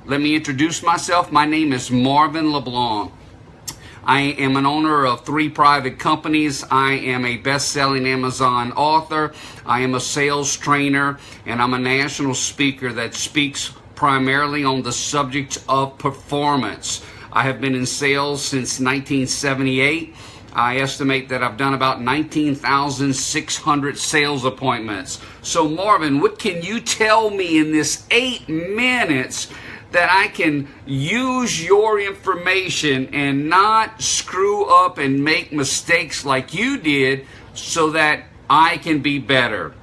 Let me introduce myself. My name is Marvin LeBlanc. I am an owner of 3 private companies. I am a best-selling Amazon author. I am a sales trainer, and I'm a national speaker that speaks primarily on the subject of performance. I have been in sales since 1978. I estimate that I've done about 19,600 sales appointments. So Marvin, what can you tell me in this 8 minutes that I can use your information and not screw up and make mistakes like you did so that I can be better?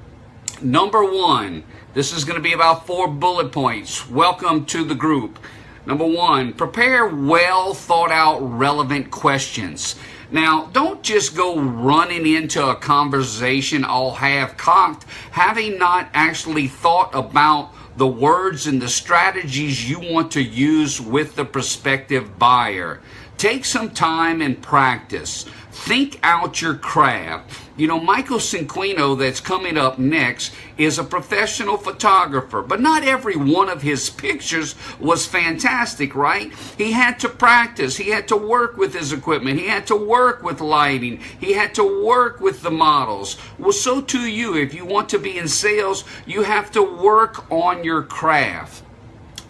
Number 1, this is going to be about 4 bullet points. Welcome to the group. Number 1, prepare well thought out relevant questions. Now, don't just go running into a conversation all half-cocked, having not actually thought about the words and the strategies you want to use with the prospective buyer. Take some time and practice. Think out your craft. You know, Michael Cinquino, that's coming up next, is a professional photographer, but not every one of his pictures was fantastic, right? He had to practice. He had to work with his equipment. He had to work with lighting. He had to work with the models. Well, so too you. If you want to be in sales, you have to work on your craft.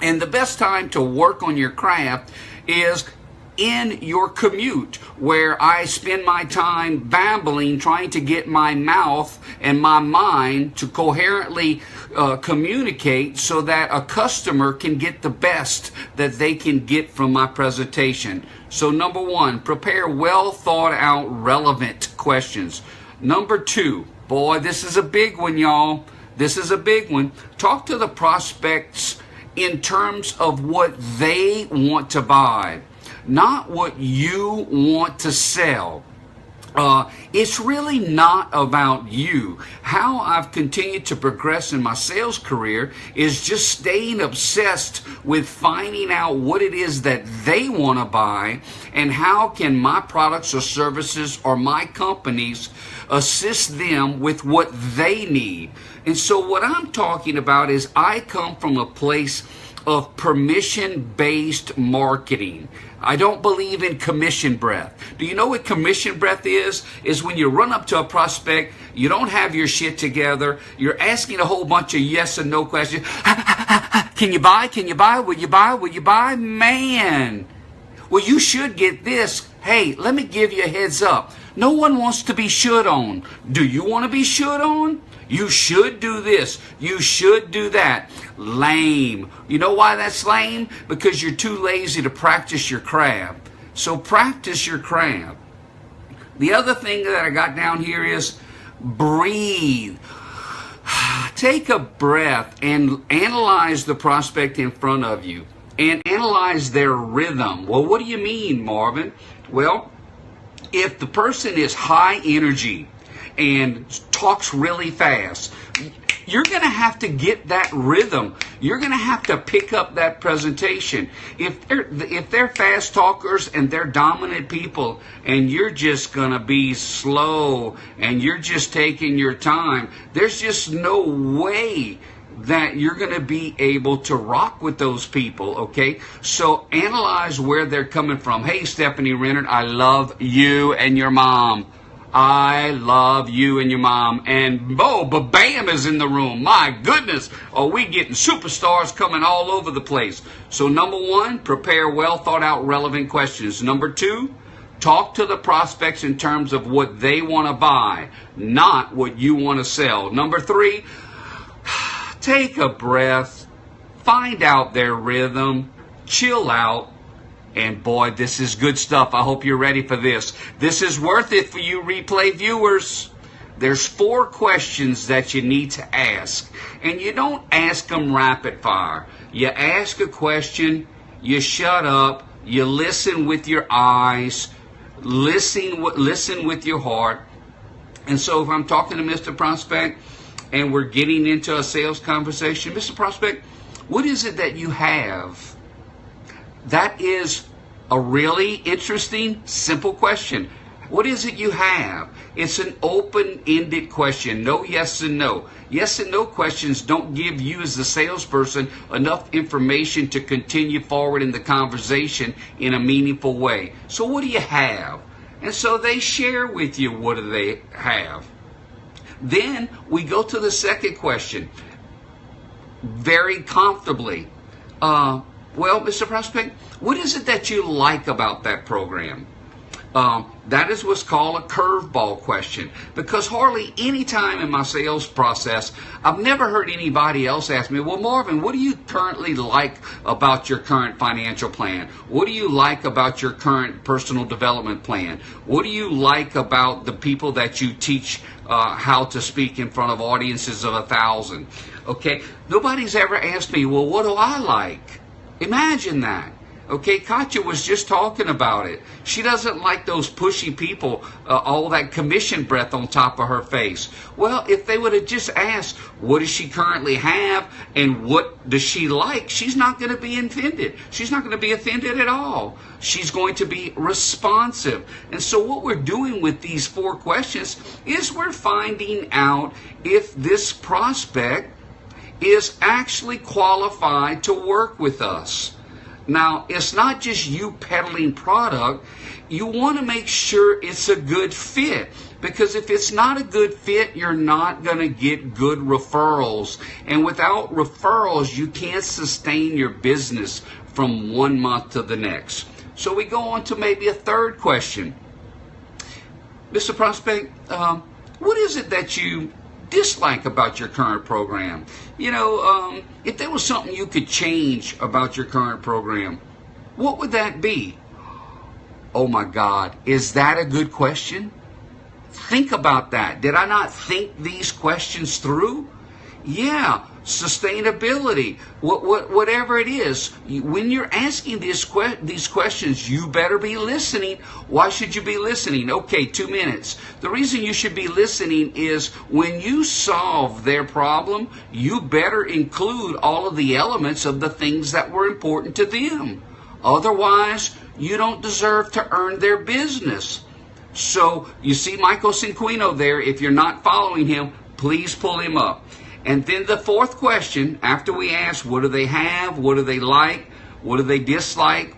And the best time to work on your craft is in your commute, where I spend my time babbling, trying to get my mouth and my mind to coherently communicate so that a customer can get the best that they can get from my presentation. So number 1, prepare well thought out relevant questions. Number 2, boy, this is a big one, y'all. This is a big one. Talk to the prospects in terms of what they want to buy, not what you want to sell. It's really not about you. How I've continued to progress in my sales career is just staying obsessed with finding out what it is that they want to buy and how can my products or services or my companies assist them with what they need. And so what I'm talking about is I come from a place of permission-based marketing. I don't believe in commission breath. Do you know what commission breath is? Is when you run up to a prospect, you don't have your shit together, you're asking a whole bunch of yes and no questions. Can you buy? Can you buy? Will you buy? Will you buy? Man, well, you should get this. Hey, let me give you a heads up. No one wants to be should on. Do you want to be should on? You should do this. You should do that. Lame. You know why that's lame? Because you're too lazy to practice your craft. So practice your craft. The other thing that I got down here is breathe. Take a breath and analyze the prospect in front of you and analyze their rhythm. Well, what do you mean, Marvin? Well, if the person is high energy and talks really fast, you're going to have to get that rhythm. You're going to have to pick up that presentation. If they're fast talkers and they're dominant people and you're just going to be slow and you're just taking your time, there's just no way that you're going to be able to rock with those people, okay? So analyze where they're coming from. Hey, Stephanie Renner, I love you and your mom. I love you and your mom. And Bam is in the room. My goodness, are we getting superstars coming all over the place. So number 1, prepare well thought out relevant questions. Number 2, talk to the prospects in terms of what they want to buy, not what you want to sell. Number 3, take a breath, find out their rhythm, chill out. And boy, this is good stuff. I hope you're ready for this. This is worth it for you replay viewers. There's 4 questions that you need to ask. And you don't ask them rapid fire. You ask a question, you shut up, you listen with your eyes, listen with your heart. And so if I'm talking to Mr. Prospect and we're getting into a sales conversation, Mr. Prospect, what is it that you have? That is a really interesting, simple question. What is it you have? It's an open-ended question. No, yes, and no. Yes and no questions don't give you as the salesperson enough information to continue forward in the conversation in a meaningful way. So what do you have? And so they share with you what do they have. Then we go to the second question. Very comfortably. Well, Mr. Prospect, what is it that you like about that program? That is what's called a curveball question, because hardly any time in my sales process, I've never heard anybody else ask me, well, Marvin, what do you currently like about your current financial plan? What do you like about your current personal development plan? What do you like about the people that you teach how to speak in front of audiences of 1,000? Okay, nobody's ever asked me, well, what do I like? Imagine that. Okay, Katya was just talking about it. She doesn't like those pushy people, all that commission breath on top of her face. Well, if they would have just asked, what does she currently have and what does she like, she's not going to be offended. She's not going to be offended at all. She's going to be responsive. And so what we're doing with these 4 questions is we're finding out if this prospect is actually qualified to work with us. Now, it's not just you peddling product. You want to make sure it's a good fit, because if it's not a good fit, you're not going to get good referrals. And without referrals, you can't sustain your business from one month to the next. So we go on to maybe a third question. Mr. Prospect, what is it that you dislike about your current program? You know, if there was something you could change about your current program, what would that be? Oh my God, is that a good question? Think about that. Did I not think these questions through? Yeah, sustainability, whatever it is. When you're asking these questions, you better be listening. Why should you be listening? Okay, 2 minutes. The reason you should be listening is when you solve their problem, you better include all of the elements of the things that were important to them. Otherwise, you don't deserve to earn their business. So you see Michael Cinquino there. If you're not following him, please pull him up. And then the 4th question, after we ask, what do they have? What do they like? What do they dislike?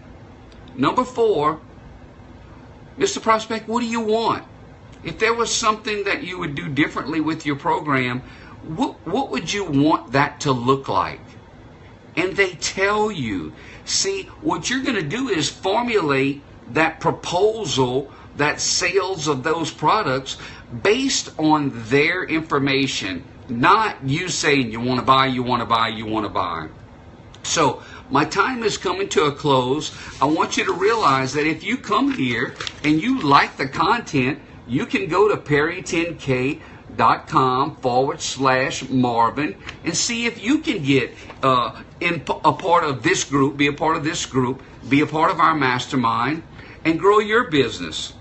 Number 4, Mr. Prospect, what do you want? If there was something that you would do differently with your program, what would you want that to look like? And they tell you. See, what you're going to do is formulate that proposal, that sales of those products based on their information. Not you saying you want to buy, you want to buy, you want to buy. So my time is coming to a close. I want you to realize that if you come here and you like the content, you can go to perry10k.com/Marvin and see if you can get in a part of this group, be a part of this group, be a part of our mastermind, and grow your business.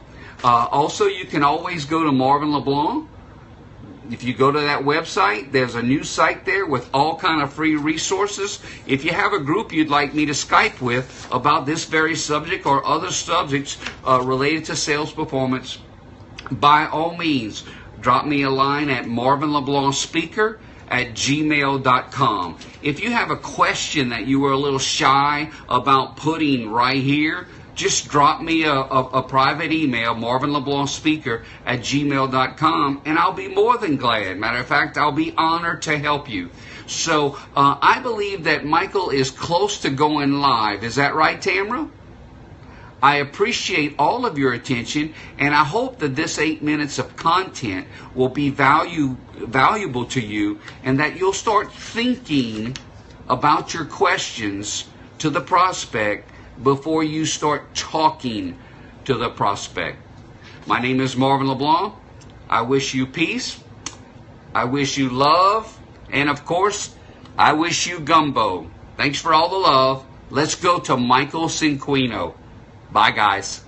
Also, you can always go to Marvin LeBlanc. If you go to that website, there's a new site there with all kind of free resources. If you have a group you'd like me to Skype with about this very subject or other subjects related to sales performance, by all means, drop me a line at marvinleblancspeaker@gmail.com. If you have a question that you were a little shy about putting right here, just drop me a private email, marvinleblancspeaker@gmail.com, and I'll be more than glad. Matter of fact, I'll be honored to help you. So I believe that Michael is close to going live. Is that right, Tamra? I appreciate all of your attention, and I hope that this 8 minutes of content will be valuable to you, and that you'll start thinking about your questions to the prospect before you start talking to the prospect. My name is Marvin LeBlanc. I wish you peace. I wish you love. And of course, I wish you gumbo. Thanks for all the love. Let's go to Michael Cinquino. Bye, guys.